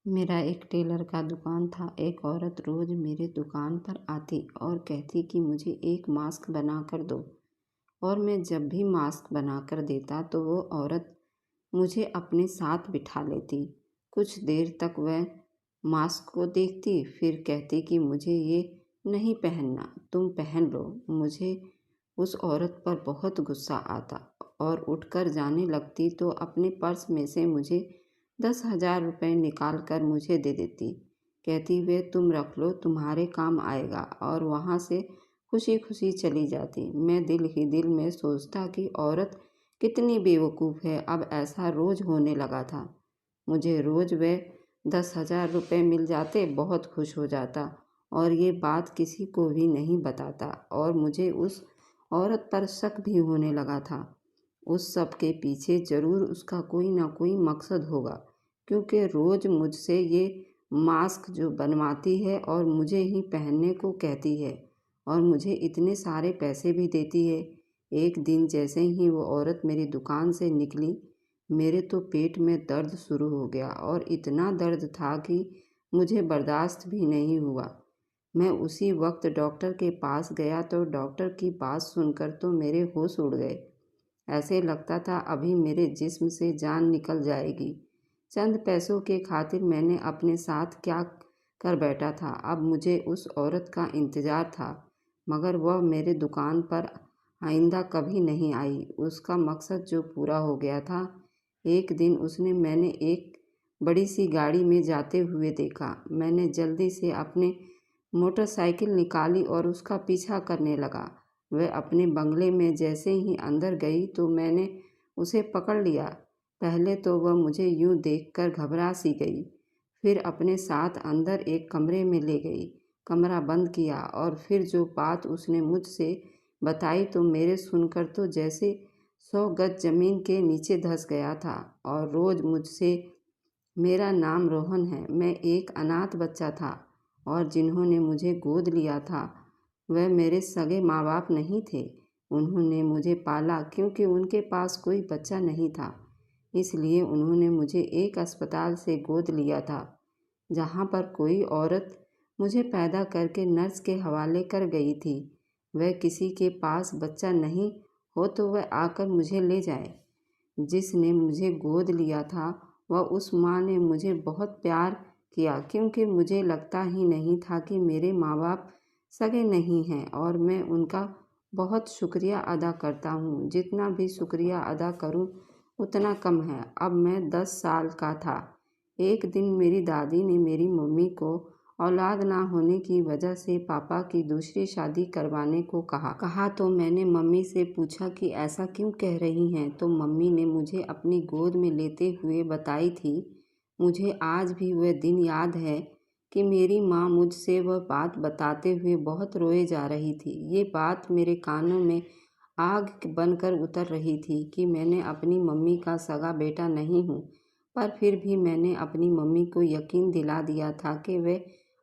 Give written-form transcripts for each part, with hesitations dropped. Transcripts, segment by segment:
मेरा एक टेलर का दुकान था। एक औरत रोज मेरे दुकान पर आती और कहती कि मुझे एक मास्क बना कर दो, और मैं जब भी मास्क बना कर देता तो वो औरत मुझे अपने साथ बिठा लेती। कुछ देर तक वह मास्क को देखती, फिर कहती कि मुझे ये नहीं पहनना, तुम पहन लो। मुझे उस औरत पर बहुत गुस्सा आता और उठकर जाने लगती तो अपने पर्स में से मुझे 10,000 रुपये निकाल कर मुझे दे देती। कहती, वे तुम रख लो, तुम्हारे काम आएगा, और वहाँ से खुशी खुशी चली जाती। मैं दिल ही दिल में सोचता कि औरत कितनी बेवकूफ़ है, अब ऐसा रोज होने लगा था। मुझे रोज वे 10,000 रुपये मिल जाते, बहुत खुश हो जाता और ये बात किसी को भी नहीं बताता, और मुझे उस औरत पर शक भी होने लगा था। उस सब के पीछे ज़रूर उसका कोई ना कोई मकसद होगा, क्योंकि रोज़ मुझसे ये मास्क जो बनवाती है और मुझे ही पहनने को कहती है, और मुझे इतने सारे पैसे भी देती है। एक दिन जैसे ही वो औरत मेरी दुकान से निकली, मेरे तो पेट में दर्द शुरू हो गया, और इतना दर्द था कि मुझे बर्दाश्त भी नहीं हुआ। मैं उसी वक्त डॉक्टर के पास गया तो डॉक्टर की बात सुनकर तो मेरे होश उड़ गए। ऐसे लगता था अभी मेरे जिस्म से जान निकल जाएगी। चंद पैसों के खातिर मैंने अपने साथ क्या कर बैठा था। अब मुझे उस औरत का इंतज़ार था, मगर वह मेरे दुकान पर आइंदा कभी नहीं आई। उसका मकसद जो पूरा हो गया था। एक दिन मैंने एक बड़ी सी गाड़ी में जाते हुए देखा। मैंने जल्दी से अपने मोटरसाइकिल निकाली और उसका पीछा करने लगा। वह अपने बंगले में जैसे ही अंदर गई तो मैंने उसे पकड़ लिया। पहले तो वह मुझे यूं देखकर घबरा सी गई, फिर अपने साथ अंदर एक कमरे में ले गई, कमरा बंद किया, और फिर जो बात उसने मुझसे बताई तो मेरे सुनकर तो जैसे 100 गज जमीन के नीचे धंस गया था। और रोज़ मुझसे, मेरा नाम रोहन है, मैं एक अनाथ बच्चा था, और जिन्होंने मुझे गोद लिया था वह मेरे सगे माँ बाप नहीं थे। उन्होंने मुझे पाला क्योंकि उनके पास कोई बच्चा नहीं था, इसलिए उन्होंने मुझे एक अस्पताल से गोद लिया था, जहाँ पर कोई औरत मुझे पैदा करके नर्स के हवाले कर गई थी। वह किसी के पास बच्चा नहीं हो तो वह आकर मुझे ले जाए। जिसने मुझे गोद लिया था वह उस माँ ने मुझे बहुत प्यार किया, क्योंकि मुझे लगता ही नहीं था कि मेरे माँ बाप सगे नहीं हैं, और मैं उनका बहुत शुक्रिया अदा करता हूँ। जितना भी शुक्रिया अदा करूँ उतना कम है। अब मैं 10 साल का था। एक दिन मेरी दादी ने मेरी मम्मी को औलाद ना होने की वजह से पापा की दूसरी शादी करवाने को कहा तो मैंने मम्मी से पूछा कि ऐसा क्यों कह रही हैं, तो मम्मी ने मुझे अपनी गोद में लेते हुए बताई थी। मुझे आज भी वह दिन याद है कि मेरी माँ मुझसे वह बात बताते हुए बहुत रोए जा रही थी। ये बात मेरे कानों में आग बनकर उतर रही थी कि मैंने अपनी मम्मी का सगा बेटा नहीं हूँ, पर फिर भी मैंने अपनी मम्मी को यकीन दिला दिया था कि वे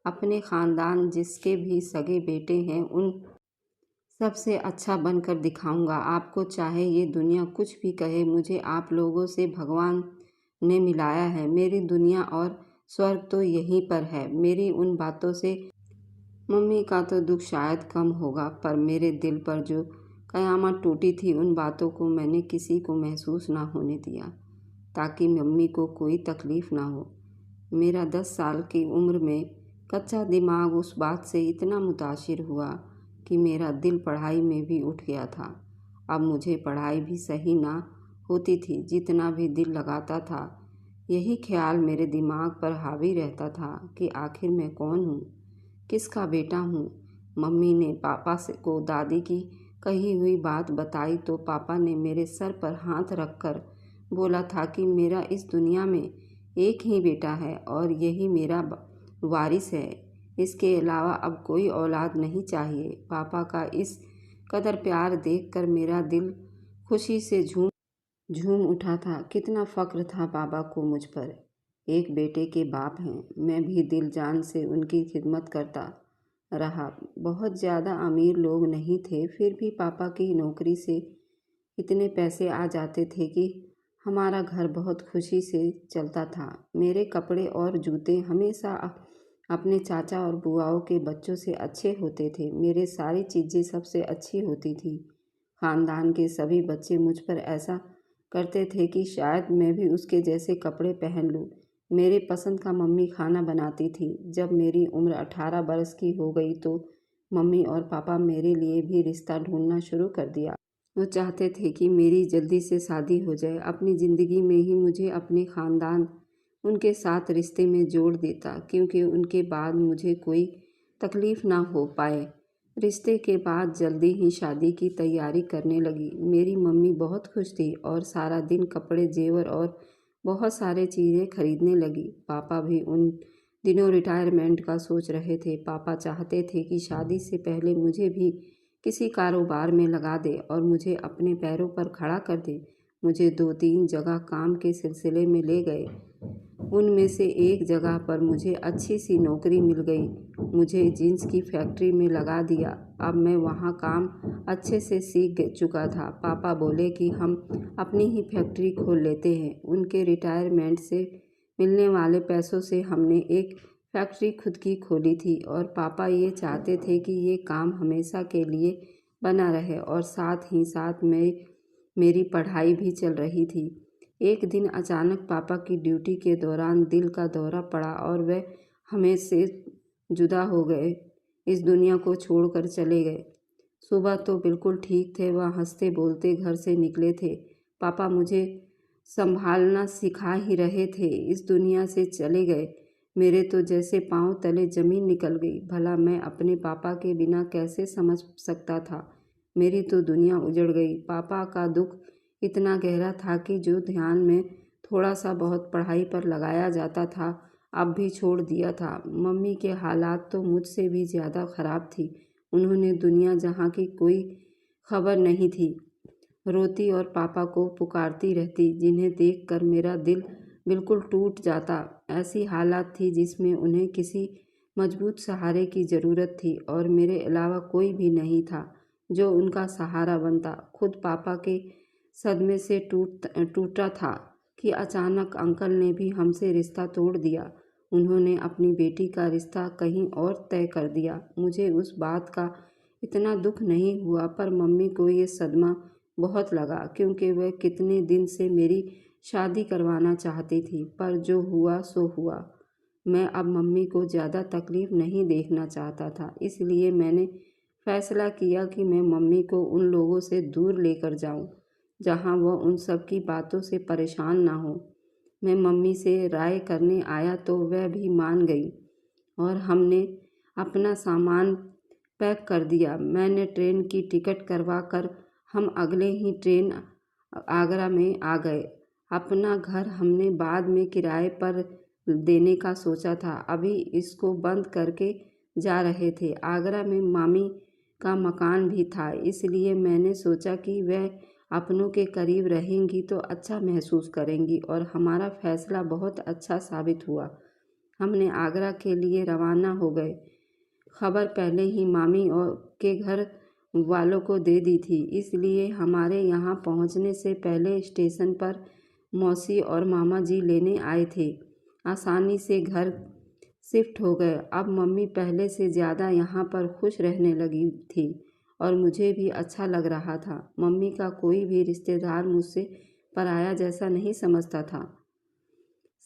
अपने ख़ानदान जिसके भी सगे बेटे हैं उन सबसे अच्छा बनकर दिखाऊंगा। आपको चाहे ये दुनिया कुछ भी कहे, मुझे आप लोगों से भगवान ने मिलाया है। मेरी दुनिया और स्वर्ग तो यहीं पर है। मेरी उन बातों से मम्मी का तो दुख शायद कम होगा, पर मेरे दिल पर जो कयामत टूटी थी उन बातों को मैंने किसी को महसूस ना होने दिया, ताकि मम्मी को कोई तकलीफ़ ना हो। मेरा 10 साल की उम्र में कच्चा दिमाग उस बात से इतना मुतासिर हुआ कि मेरा दिल पढ़ाई में भी उठ गया था। अब मुझे पढ़ाई भी सही ना होती थी, जितना भी दिल लगाता था यही ख्याल मेरे दिमाग पर हावी रहता था कि आखिर मैं कौन हूँ, किसका बेटा हूँ। मम्मी ने पापा से को दादी की कही हुई बात बताई तो पापा ने मेरे सर पर हाथ रखकर बोला था कि मेरा इस दुनिया में एक ही बेटा है और यही मेरा वारिस है। इसके अलावा अब कोई औलाद नहीं चाहिए। पापा का इस कदर प्यार देखकर मेरा दिल खुशी से झूम झूम उठा था। कितना फ़क्र था पापा को मुझ पर। एक बेटे के बाप हैं। मैं भी दिल जान से उनकी खिदमत करता रहा। बहुत ज़्यादा अमीर लोग नहीं थे, फिर भी पापा की नौकरी से इतने पैसे आ जाते थे कि हमारा घर बहुत खुशी से चलता था। मेरे कपड़े और जूते हमेशा अपने चाचा और बुआओं के बच्चों से अच्छे होते थे। मेरे सारी चीज़ें सबसे अच्छी होती थी। खानदान के सभी बच्चे मुझ पर ऐसा करते थे कि शायद मैं भी उसके जैसे कपड़े पहन लूं। मेरे पसंद का मम्मी खाना बनाती थी। जब मेरी उम्र 18 बरस की हो गई तो मम्मी और पापा मेरे लिए भी रिश्ता ढूंढना शुरू कर दिया। वो चाहते थे कि मेरी जल्दी से शादी हो जाए। अपनी ज़िंदगी में ही मुझे अपने ख़ानदान उनके साथ रिश्ते में जोड़ देता, क्योंकि उनके बाद मुझे कोई तकलीफ़ ना हो पाए। रिश्ते के बाद जल्दी ही शादी की तैयारी करने लगी। मेरी मम्मी बहुत खुश थी और सारा दिन कपड़े, जेवर और बहुत सारे चीज़ें खरीदने लगी। पापा भी उन दिनों रिटायरमेंट का सोच रहे थे। पापा चाहते थे कि शादी से पहले मुझे भी किसी कारोबार में लगा दे और मुझे अपने पैरों पर खड़ा कर दे। मुझे 2-3 जगह काम के सिलसिले में ले गए। उनमें से एक जगह पर मुझे अच्छी सी नौकरी मिल गई। मुझे जीन्स की फैक्ट्री में लगा दिया। अब मैं वहाँ काम अच्छे से सीख चुका था। पापा बोले कि हम अपनी ही फैक्ट्री खोल लेते हैं। उनके रिटायरमेंट से मिलने वाले पैसों से हमने एक फैक्ट्री खुद की खोली थी और पापा ये चाहते थे कि ये काम हमेशा के लिए बना रहे और साथ ही साथ मेरी पढ़ाई भी चल रही थी। एक दिन अचानक पापा की ड्यूटी के दौरान दिल का दौरा पड़ा और वे हमें से जुदा हो गए, इस दुनिया को छोड़कर चले गए। सुबह तो बिल्कुल ठीक थे, वह हंसते बोलते घर से निकले थे। पापा मुझे संभालना सिखा ही रहे थे, इस दुनिया से चले गए। मेरे तो जैसे पांव तले जमीन निकल गई। भला मैं अपने पापा के बिना कैसे समझ सकता था। मेरी तो दुनिया उजड़ गई। पापा का दुख इतना गहरा था कि जो ध्यान में थोड़ा सा बहुत पढ़ाई पर लगाया जाता था अब भी छोड़ दिया था। मम्मी के हालात तो मुझसे भी ज़्यादा ख़राब थी। उन्होंने दुनिया जहाँ की कोई खबर नहीं थी। रोती और पापा को पुकारती रहती, जिन्हें देखकर मेरा दिल बिल्कुल टूट जाता। ऐसी हालात थी जिसमें उन्हें किसी मजबूत सहारे की ज़रूरत थी और मेरे अलावा कोई भी नहीं था जो उनका सहारा बनता। खुद पापा के सदमे से टूटा था कि अचानक अंकल ने भी हमसे रिश्ता तोड़ दिया। उन्होंने अपनी बेटी का रिश्ता कहीं और तय कर दिया। मुझे उस बात का इतना दुख नहीं हुआ, पर मम्मी को ये सदमा बहुत लगा, क्योंकि वह कितने दिन से मेरी शादी करवाना चाहती थी। पर जो हुआ सो हुआ। मैं अब मम्मी को ज़्यादा तकलीफ़ नहीं देखना चाहता था, इसलिए मैंने फ़ैसला किया कि मैं मम्मी को उन लोगों से दूर लेकर जाऊं, जहां वह उन सब की बातों से परेशान ना हो। मैं मम्मी से राय करने आया तो वह भी मान गई और हमने अपना सामान पैक कर दिया। मैंने ट्रेन की टिकट करवा कर हम अगले ही ट्रेन आगरा में आ गए। अपना घर हमने बाद में किराए पर देने का सोचा था, अभी इसको बंद करके जा रहे थे। आगरा में मामी का मकान भी था, इसलिए मैंने सोचा कि वह अपनों के करीब रहेंगी तो अच्छा महसूस करेंगी और हमारा फैसला बहुत अच्छा साबित हुआ। हमने आगरा के लिए रवाना हो गए। खबर पहले ही मामी और के घर वालों को दे दी थी, इसलिए हमारे यहाँ पहुँचने से पहले स्टेशन पर मौसी और मामा जी लेने आए थे। आसानी से घर शिफ्ट हो गए। अब मम्मी पहले से ज़्यादा यहाँ पर खुश रहने लगी थी और मुझे भी अच्छा लग रहा था। मम्मी का कोई भी रिश्तेदार मुझसे पराया जैसा नहीं समझता था।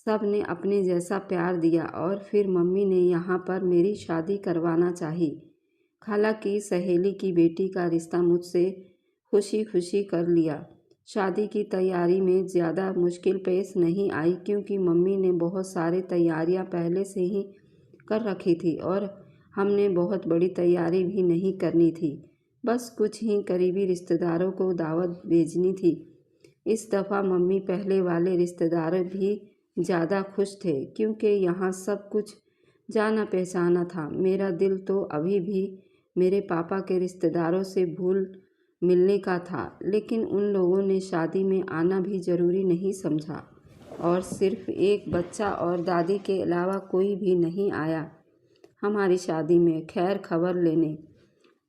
सब ने अपने जैसा प्यार दिया और फिर मम्मी ने यहाँ पर मेरी शादी करवाना चाही। खाला की सहेली की बेटी का रिश्ता मुझसे खुशी खुशी कर लिया। शादी की तैयारी में ज़्यादा मुश्किल पेश नहीं आई, क्योंकि मम्मी ने बहुत सारी तैयारियां पहले से ही कर रखी थी और हमने बहुत बड़ी तैयारी भी नहीं करनी थी। बस कुछ ही करीबी रिश्तेदारों को दावत भेजनी थी। इस दफ़ा मम्मी पहले वाले रिश्तेदारों भी ज़्यादा खुश थे, क्योंकि यहाँ सब कुछ जाना पहचाना था। मेरा दिल तो अभी भी मेरे पापा के रिश्तेदारों से भूल मिलने का था, लेकिन उन लोगों ने शादी में आना भी ज़रूरी नहीं समझा और सिर्फ एक बच्चा और दादी के अलावा कोई भी नहीं आया हमारी शादी में खैर खबर लेने।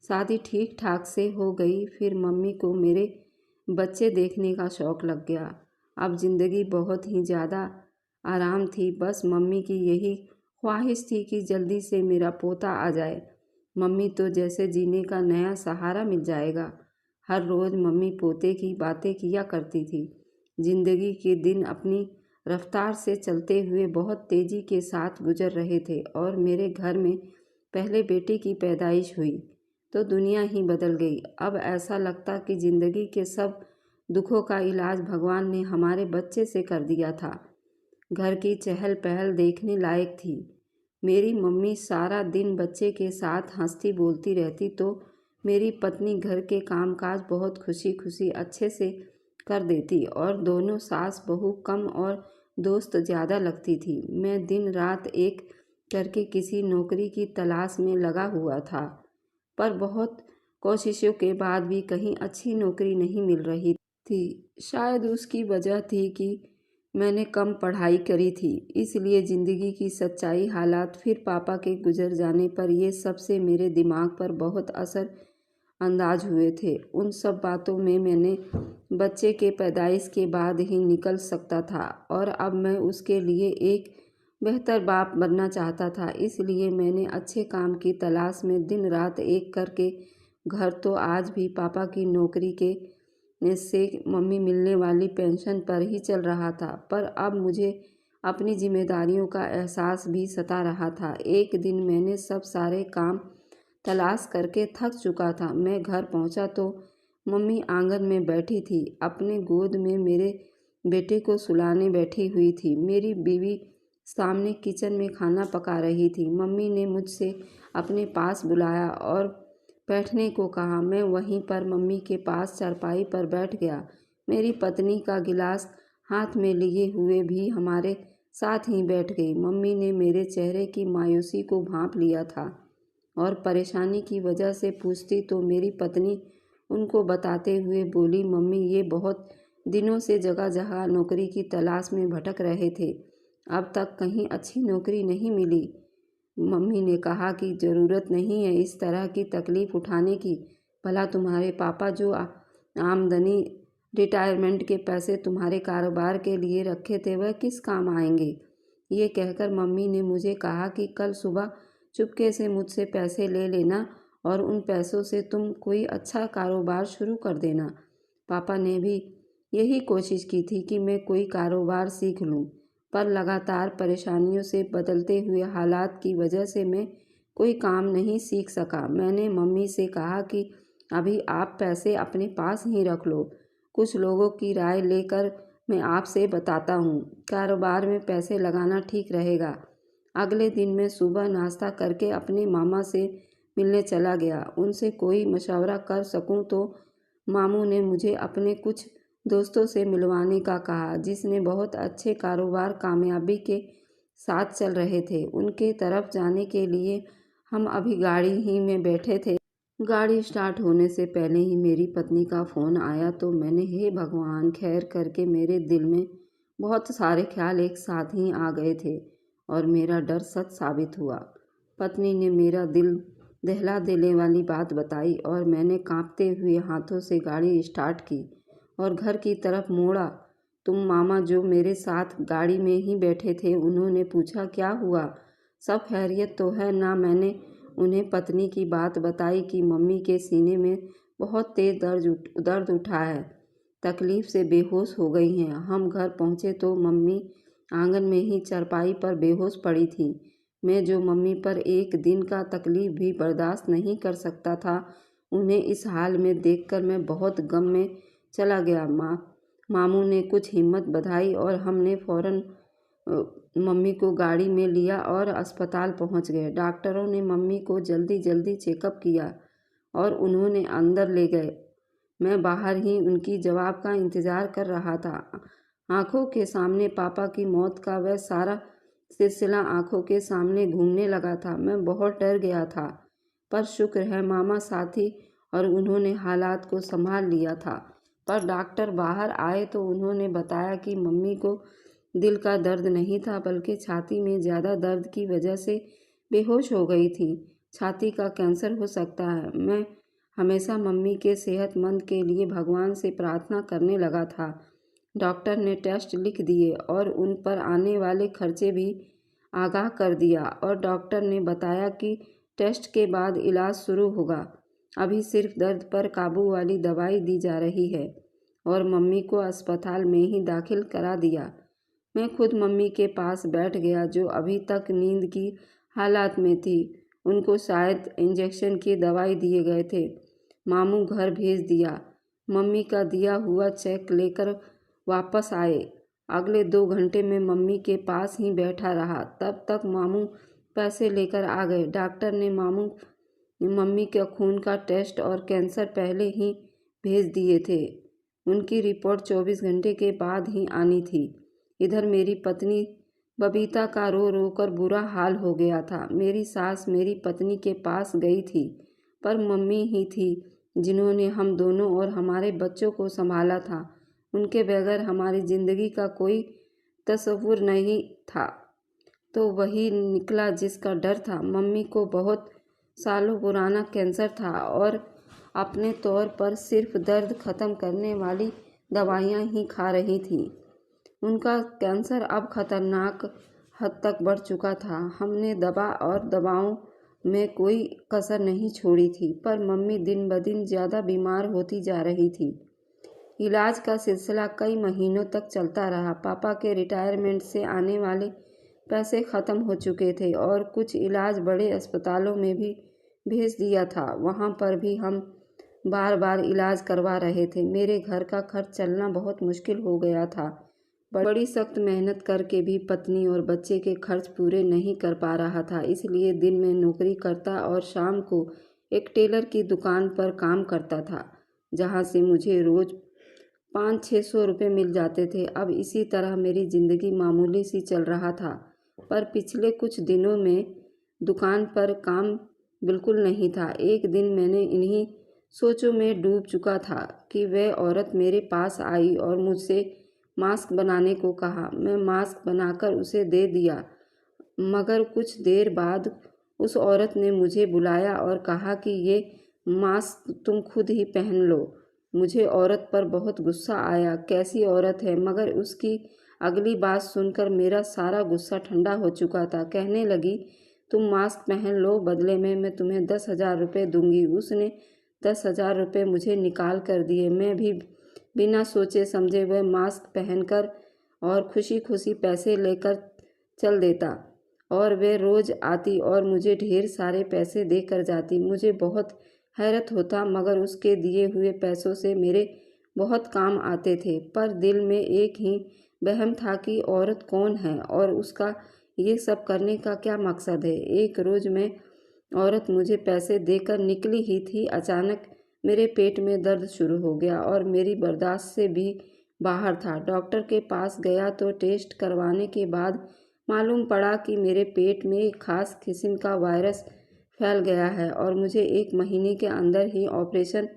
शादी ठीक ठाक से हो गई। फिर मम्मी को मेरे बच्चे देखने का शौक़ लग गया। अब ज़िंदगी बहुत ही ज़्यादा आराम थी। बस मम्मी की यही ख्वाहिश थी कि जल्दी से मेरा पोता आ जाए। मम्मी तो जैसे जीने का नया सहारा मिल जाएगा। हर रोज़ मम्मी पोते की बातें किया करती थी। जिंदगी के दिन अपनी रफ्तार से चलते हुए बहुत तेज़ी के साथ गुजर रहे थे और मेरे घर में पहले बेटे की पैदाइश हुई तो दुनिया ही बदल गई। अब ऐसा लगता कि ज़िंदगी के सब दुखों का इलाज भगवान ने हमारे बच्चे से कर दिया था। घर की चहल पहल देखने लायक थी। मेरी मम्मी सारा दिन बच्चे के साथ हंसती बोलती रहती तो मेरी पत्नी घर के कामकाज बहुत खुशी खुशी अच्छे से कर देती और दोनों सास बहू कम और दोस्त ज़्यादा लगती थी। मैं दिन रात एक करके किसी नौकरी की तलाश में लगा हुआ था, पर बहुत कोशिशों के बाद भी कहीं अच्छी नौकरी नहीं मिल रही थी। शायद उसकी वजह थी कि मैंने कम पढ़ाई करी थी, इसलिए ज़िंदगी की सच्चाई हालात फिर पापा के गुजर जाने पर ये सबसे मेरे दिमाग पर बहुत असर अंदाज हुए थे। उन सब बातों में मैंने बच्चे के पैदाइश के बाद ही निकल सकता था और अब मैं उसके लिए एक बेहतर बाप बनना चाहता था। इसलिए मैंने अच्छे काम की तलाश में दिन रात एक करके घर तो आज भी पापा की नौकरी के से मम्मी मिलने वाली पेंशन पर ही चल रहा था, पर अब मुझे अपनी जिम्मेदारियों का एहसास भी सता रहा था। एक दिन मैंने सब सारे काम तलाश करके थक चुका था। मैं घर पहुंचा तो मम्मी आंगन में बैठी थी, अपने गोद में मेरे बेटे को सुलाने बैठी हुई थी। मेरी बीवी सामने किचन में खाना पका रही थी। मम्मी ने मुझसे अपने पास बुलाया और बैठने को कहा। मैं वहीं पर मम्मी के पास चारपाई पर बैठ गया। मेरी पत्नी का गिलास हाथ में लिए हुए भी हमारे साथ ही बैठ गई। मम्मी ने मेरे चेहरे की मायूसी को भांप लिया था और परेशानी की वजह से पूछती तो मेरी पत्नी उनको बताते हुए बोली, मम्मी ये बहुत दिनों से जगह जगह नौकरी की तलाश में भटक रहे थे, अब तक कहीं अच्छी नौकरी नहीं मिली। मम्मी ने कहा कि ज़रूरत नहीं है इस तरह की तकलीफ़ उठाने की। भला तुम्हारे पापा जो आमदनी रिटायरमेंट के पैसे तुम्हारे कारोबार के लिए रखे थे वह किस काम आएंगे। ये कहकर मम्मी ने मुझे कहा कि कल सुबह चुपके से मुझसे पैसे ले लेना और उन पैसों से तुम कोई अच्छा कारोबार शुरू कर देना। पापा ने भी यही कोशिश की थी कि मैं कोई कारोबार सीख लूं, पर लगातार परेशानियों से बदलते हुए हालात की वजह से मैं कोई काम नहीं सीख सका। मैंने मम्मी से कहा कि अभी आप पैसे अपने पास ही रख लो, कुछ लोगों की राय लेकर मैं आपसे बताता हूँ, कारोबार में पैसे लगाना ठीक रहेगा। अगले दिन मैं सुबह नाश्ता करके अपने मामा से मिलने चला गया। उनसे कोई मशवरा कर सकूं तो मामू ने मुझे अपने कुछ दोस्तों से मिलवाने का कहा, जिसने बहुत अच्छे कारोबार कामयाबी के साथ चल रहे थे। उनके तरफ जाने के लिए हम अभी गाड़ी ही में बैठे थे। गाड़ी स्टार्ट होने से पहले ही मेरी पत्नी का फ़ोन आया तो मैंने हे भगवान खैर करके मेरे दिल में बहुत सारे ख्याल एक साथ ही आ गए थे और मेरा डर सच साबित हुआ। पत्नी ने मेरा दिल दहला देने वाली बात बताई और मैंने कांपते हुए हाथों से गाड़ी स्टार्ट की और घर की तरफ मोड़ा। तुम मामा जो मेरे साथ गाड़ी में ही बैठे थे, उन्होंने पूछा, क्या हुआ, सब खैरियत तो है ना। मैंने उन्हें पत्नी की बात बताई कि मम्मी के सीने में बहुत तेज दर्द उठा है, तकलीफ से बेहोश हो गई हैं। हम घर पहुंचे तो मम्मी आंगन में ही चारपाई पर बेहोश पड़ी थी। मैं जो मम्मी पर एक दिन का तकलीफ भी बर्दाश्त नहीं कर सकता था, उन्हें इस हाल में देखकर मैं बहुत गम में चला गया। मामू ने कुछ हिम्मत बंधाई और हमने फौरन मम्मी को गाड़ी में लिया और अस्पताल पहुंच गए। डॉक्टरों ने मम्मी को जल्दी जल्दी चेकअप किया और उन्होंने अंदर ले गए। मैं बाहर ही उनकी जवाब का इंतज़ार कर रहा था। आंखों के सामने पापा की मौत का वह सारा सिलसिला आंखों के सामने घूमने लगा था। मैं बहुत डर गया था, पर शुक्र है मामा साथी और उन्होंने हालात को संभाल लिया था। पर डॉक्टर बाहर आए तो उन्होंने बताया कि मम्मी को दिल का दर्द नहीं था, बल्कि छाती में ज़्यादा दर्द की वजह से बेहोश हो गई थी। छाती का कैंसर हो सकता है। मैं हमेशा मम्मी के सेहतमंद के लिए भगवान से प्रार्थना करने लगा था, डॉक्टर ने टेस्ट लिख दिए और उन पर आने वाले खर्चे भी आगाह कर दिया और डॉक्टर ने बताया कि टेस्ट के बाद इलाज शुरू होगा। अभी सिर्फ दर्द पर काबू वाली दवाई दी जा रही है और मम्मी को अस्पताल में ही दाखिल करा दिया। मैं खुद मम्मी के पास बैठ गया जो अभी तक नींद की हालात में थी। उनको शायद इंजेक्शन की दवाई दिए गए थे। मामू घर भेज दिया। मम्मी का दिया हुआ चेक लेकर वापस आए। अगले 2 घंटे में मम्मी के पास ही बैठा रहा। तब तक मामू पैसे लेकर आ गए। डॉक्टर ने मम्मी के खून का टेस्ट और कैंसर पहले ही भेज दिए थे। उनकी रिपोर्ट 24 घंटे के बाद ही आनी थी। इधर मेरी पत्नी बबीता का रो रो कर बुरा हाल हो गया था। मेरी सास मेरी पत्नी के पास गई थी, पर मम्मी ही थी जिन्होंने हम दोनों और हमारे बच्चों को संभाला था। उनके बगैर हमारी ज़िंदगी का कोई तस्वुर नहीं था। तो वही निकला जिसका डर था। मम्मी को बहुत सालों पुराना कैंसर था और अपने तौर पर सिर्फ दर्द ख़त्म करने वाली दवाइयाँ ही खा रही थी। उनका कैंसर अब खतरनाक हद तक बढ़ चुका था। हमने दवा और दवाओं में कोई कसर नहीं छोड़ी थी, पर मम्मी दिन ब दिन ज़्यादा बीमार होती जा रही थी। इलाज का सिलसिला कई महीनों तक चलता रहा। पापा के रिटायरमेंट से आने वाले पैसे ख़त्म हो चुके थे और कुछ इलाज बड़े अस्पतालों में भी भेज दिया था। वहाँ पर भी हम बार बार इलाज करवा रहे थे। मेरे घर का खर्च चलना बहुत मुश्किल हो गया था। बड़ी सख्त मेहनत करके भी पत्नी और बच्चे के खर्च पूरे नहीं कर पा रहा था। इसलिए दिन में नौकरी करता और शाम को एक टेलर की दुकान पर काम करता था, जहाँ से मुझे रोज़ 500-600 रुपये मिल जाते थे। अब इसी तरह मेरी ज़िंदगी मामूली सी चल रहा था, पर पिछले कुछ दिनों में दुकान पर काम बिल्कुल नहीं था। एक दिन मैंने इन्हीं सोचों में डूब चुका था कि वह औरत मेरे पास आई और मुझसे मास्क बनाने को कहा। मैं मास्क बनाकर उसे दे दिया, मगर कुछ देर बाद उस औरत ने मुझे बुलाया और कहा कि ये मास्क तुम खुद ही पहन लो। मुझे औरत पर बहुत गुस्सा आया। कैसी औरत है? मगर उसकी अगली बात सुनकर मेरा सारा गुस्सा ठंडा हो चुका था। कहने लगी, तुम मास्क पहन लो, बदले में मैं तुम्हें 10,000 रुपये दूंगी। उसने 10,000 रुपये मुझे निकाल कर दिए। मैं भी बिना सोचे समझे वह मास्क पहनकर और खुशी खुशी पैसे लेकर चल देता और वे रोज़ आती और मुझे ढेर सारे पैसे देकर जाती। मुझे बहुत हैरत होता, मगर उसके दिए हुए पैसों से मेरे बहुत काम आते थे। पर दिल में एक ही वहम था कि औरत कौन है और उसका ये सब करने का क्या मकसद है। एक रोज़ मैं औरत मुझे पैसे देकर निकली ही थी, अचानक मेरे पेट में दर्द शुरू हो गया और मेरी बर्दाश्त से भी बाहर था। डॉक्टर के पास गया तो टेस्ट करवाने के बाद मालूम पड़ा कि मेरे पेट में एक खास किस्म का वायरस फैल गया है और मुझे 1 महीने के अंदर ही ऑपरेशन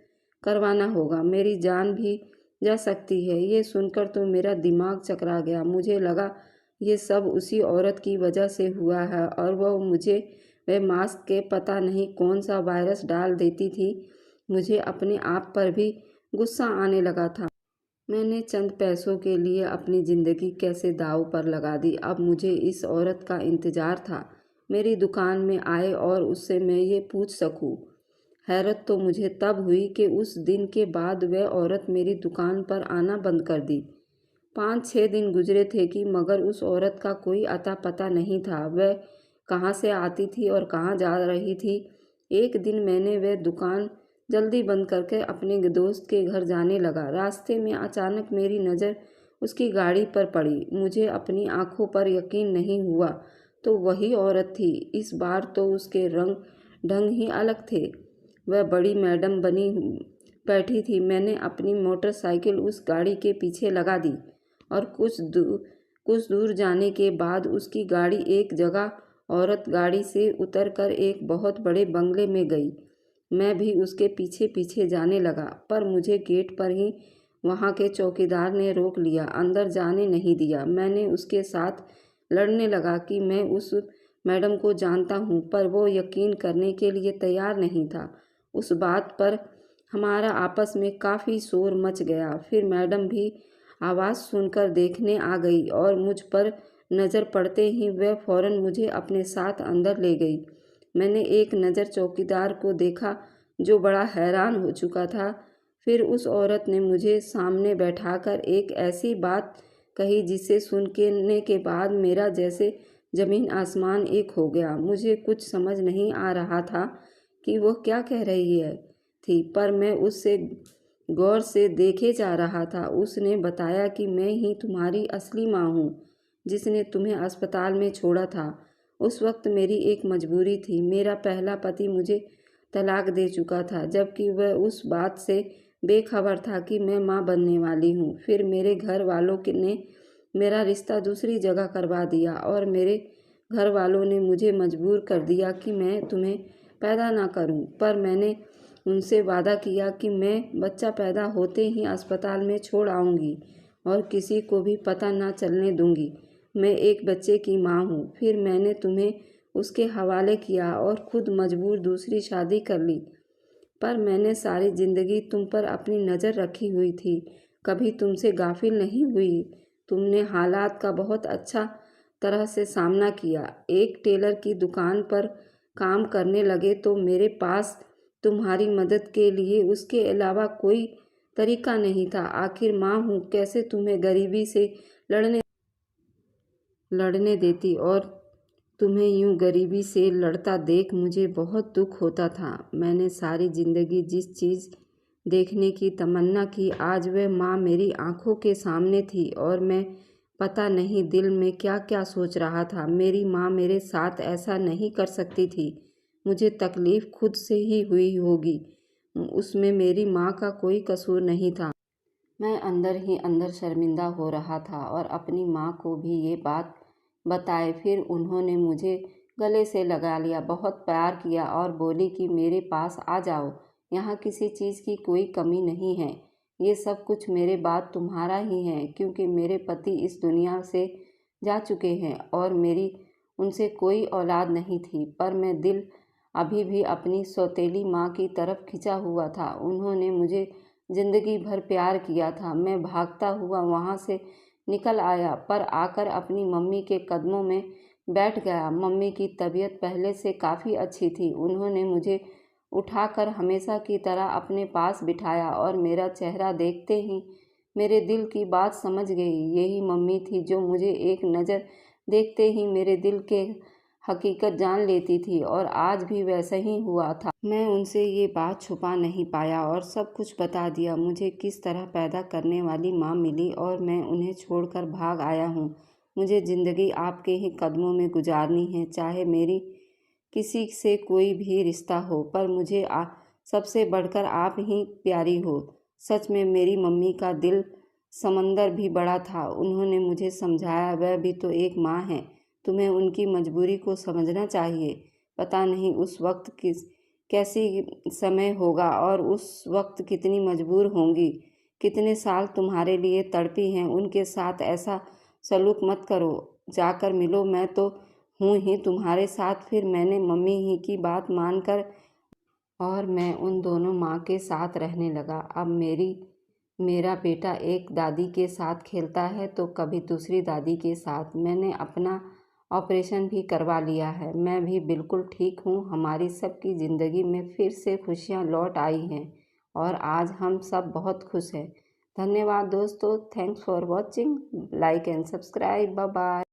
करवाना होगा। मेरी जान भी जा सकती है। ये सुनकर तो मेरा दिमाग चकरा गया। मुझे लगा ये सब उसी औरत की वजह से हुआ है और वह मास्क के पता नहीं कौन सा वायरस डाल देती थी। मुझे अपने आप पर भी गुस्सा आने लगा था। मैंने चंद पैसों के लिए अपनी ज़िंदगी कैसे दांव पर लगा दी। अब मुझे इस औरत का इंतज़ार था, मेरी दुकान में आए और उससे मैं ये पूछ सकूं। हैरत तो मुझे तब हुई कि उस दिन के बाद वह औरत मेरी दुकान पर आना बंद कर दी। 5-6 दिन गुजरे थे कि मगर उस औरत का कोई अता पता नहीं था। वह कहाँ से आती थी और कहाँ जा रही थी। एक दिन मैंने वह दुकान जल्दी बंद करके अपने दोस्त के घर जाने लगा। रास्ते में अचानक मेरी नज़र उसकी गाड़ी पर पड़ी। मुझे अपनी आंखों पर यकीन नहीं हुआ, तो वही औरत थी। इस बार तो उसके रंग ढंग ही अलग थे। वह बड़ी मैडम बनी बैठी थी। मैंने अपनी मोटरसाइकिल उस गाड़ी के पीछे लगा दी और कुछ दूर जाने के बाद उसकी गाड़ी एक जगह औरत गाड़ी से उतरकर एक बहुत बड़े बंगले में गई। मैं भी उसके पीछे पीछे जाने लगा, पर मुझे गेट पर ही वहाँ के चौकीदार ने रोक लिया, अंदर जाने नहीं दिया। मैंने उसके साथ लड़ने लगा कि मैं उस मैडम को जानता हूँ, पर वो यकीन करने के लिए तैयार नहीं था। उस बात पर हमारा आपस में काफ़ी शोर मच गया। फिर मैडम भी आवाज़ सुनकर देखने आ गई और मुझ पर नज़र पड़ते ही वह फ़ौरन मुझे अपने साथ अंदर ले गई। मैंने एक नज़र चौकीदार को देखा जो बड़ा हैरान हो चुका था। फिर उस औरत ने मुझे सामने बैठाकर एक ऐसी बात कही जिसे सुनने के बाद मेरा जैसे ज़मीन आसमान एक हो गया। मुझे कुछ समझ नहीं आ रहा था कि वह क्या कह रही थी, पर मैं उससे गौर से देखे जा रहा था। उसने बताया कि मैं ही तुम्हारी असली माँ हूँ, जिसने तुम्हें अस्पताल में छोड़ा था। उस वक्त मेरी एक मजबूरी थी। मेरा पहला पति मुझे तलाक दे चुका था, जबकि वह उस बात से बेखबर था कि मैं माँ बनने वाली हूँ। फिर मेरे घर वालों ने मेरा रिश्ता दूसरी जगह करवा दिया और मेरे घर वालों ने मुझे मजबूर कर दिया कि मैं तुम्हें पैदा ना करूं। पर मैंने उनसे वादा किया कि मैं बच्चा पैदा होते ही अस्पताल में छोड़ आऊंगी और किसी को भी पता ना चलने दूंगी। मैं एक बच्चे की माँ हूँ। फिर मैंने तुम्हें उसके हवाले किया और खुद मजबूर दूसरी शादी कर ली। पर मैंने सारी ज़िंदगी तुम पर अपनी नज़र रखी हुई थी, कभी तुमसे गाफिल नहीं हुई। तुमने हालात का बहुत अच्छा तरह से सामना किया। एक टेलर की दुकान पर काम करने लगे तो मेरे पास तुम्हारी मदद के लिए उसके अलावा कोई तरीका नहीं था। आखिर माँ हूँ, कैसे तुम्हें गरीबी से लड़ने देती, और तुम्हें यूं गरीबी से लड़ता देख मुझे बहुत दुख होता था। मैंने सारी ज़िंदगी जिस चीज़ देखने की तमन्ना की, आज वह माँ मेरी आंखों के सामने थी और मैं पता नहीं दिल में क्या क्या सोच रहा था। मेरी माँ मेरे साथ ऐसा नहीं कर सकती थी। मुझे तकलीफ़ खुद से ही हुई होगी, उसमें मेरी माँ का कोई कसूर नहीं था। मैं अंदर ही अंदर शर्मिंदा हो रहा था और अपनी माँ को भी ये बात बताए। फिर उन्होंने मुझे गले से लगा लिया, बहुत प्यार किया और बोली कि मेरे पास आ जाओ, यहाँ किसी चीज़ की कोई कमी नहीं है। ये सब कुछ मेरे बाद तुम्हारा ही है, क्योंकि मेरे पति इस दुनिया से जा चुके हैं और मेरी उनसे कोई औलाद नहीं थी। पर मैं दिल अभी भी अपनी सौतेली माँ की तरफ खिंचा हुआ था। उन्होंने मुझे ज़िंदगी भर प्यार किया था। मैं भागता हुआ वहाँ से निकल आया, पर आकर अपनी मम्मी के कदमों में बैठ गया। मम्मी की तबीयत पहले से काफ़ी अच्छी थी। उन्होंने मुझे उठाकर हमेशा की तरह अपने पास बिठाया और मेरा चेहरा देखते ही मेरे दिल की बात समझ गई। यही मम्मी थी जो मुझे एक नज़र देखते ही मेरे दिल के हकीकत जान लेती थी, और आज भी वैसा ही हुआ था। मैं उनसे ये बात छुपा नहीं पाया और सब कुछ बता दिया। मुझे किस तरह पैदा करने वाली माँ मिली और मैं उन्हें छोड़कर भाग आया हूँ। मुझे ज़िंदगी आपके ही कदमों में गुजारनी है, चाहे मेरी किसी से कोई भी रिश्ता हो, पर मुझे सबसे बढ़कर आप ही प्यारी हो। सच में मेरी मम्मी का दिल समंदर भी बड़ा था। उन्होंने मुझे समझाया, वह भी तो एक माँ है, तुम्हें उनकी मजबूरी को समझना चाहिए। पता नहीं उस वक्त कैसी समय होगा और उस वक्त कितनी मजबूर होंगी, कितने साल तुम्हारे लिए तड़पी हैं। उनके साथ ऐसा सलूक मत करो, जाकर मिलो, मैं तो हूँ ही तुम्हारे साथ। फिर मैंने मम्मी ही की बात मानकर और मैं उन दोनों माँ के साथ रहने लगा। अब मेरा बेटा एक दादी के साथ खेलता है तो कभी दूसरी दादी के साथ। मैंने अपना ऑपरेशन भी करवा लिया है, मैं भी बिल्कुल ठीक हूँ। हमारी सबकी ज़िंदगी में फिर से खुशियाँ लौट आई हैं और आज हम सब बहुत खुश हैं। धन्यवाद दोस्तों, thanks for watching, like and subscribe, bye bye.